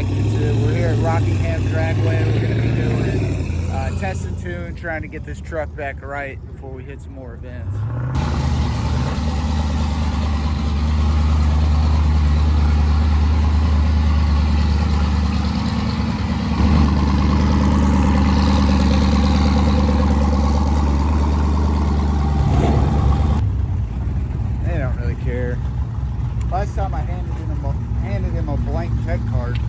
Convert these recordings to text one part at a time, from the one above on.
back. We're here at Rockingham Dragway. We're going to be doing test and tune, trying to get this truck back right before we hit some more events. They don't really care. Last time I handed him a blank tech card.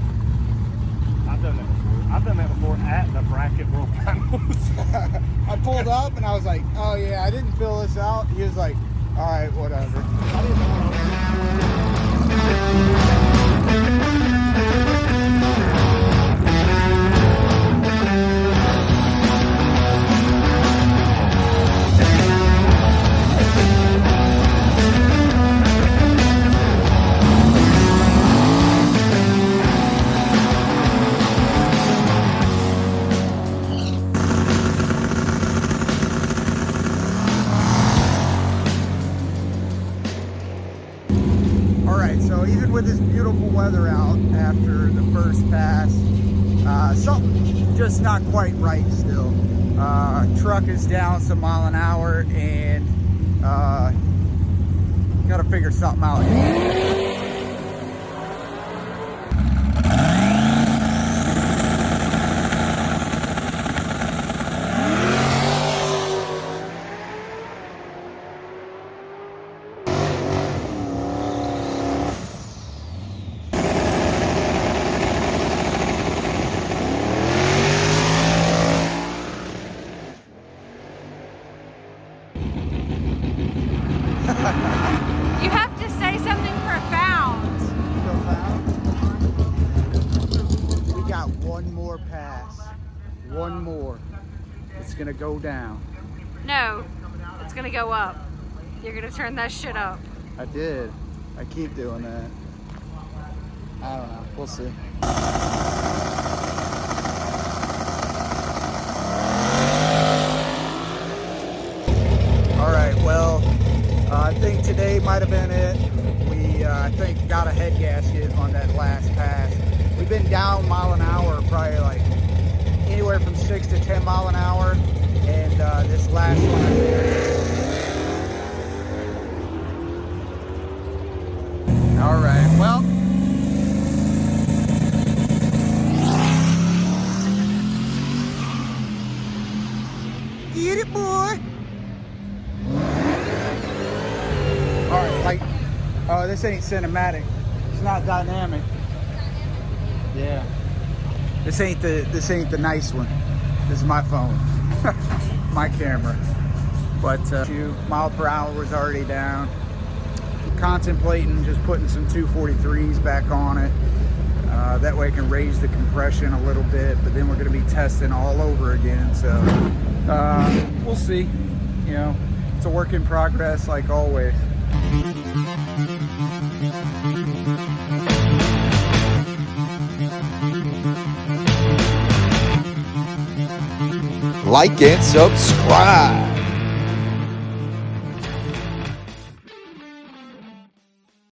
I've done that before. I've done that before at the bracket world finals. I pulled up and I was like, oh yeah, I didn't fill this out. He was like, all right, whatever. I didn't So even with this beautiful weather out after the first pass, something just not quite right still. Truck is down some mile an hour and gotta figure something out here. You have to say something profound. Profound? We got one more pass. One more. It's gonna go down. No, it's gonna go up. You're gonna turn that shit up. I did. I keep doing that. I don't know. We'll see. Alright, well, I think today might have been it. We, I think, got a head gasket on that last pass. We've been down mile an hour, probably like anywhere from 6 to 10 mile an hour. And this last one here. Alright, well. Get it, boy. Alright, like, oh, this ain't cinematic. It's not dynamic. Yeah. This ain't the nice one. This is my phone. My camera. But 2 mile per hour was already down. Contemplating just putting some 243s back on it. That way I can raise the compression a little bit, but then we're gonna be testing all over again. So we'll see. You know, it's a work in progress like always. Like and subscribe.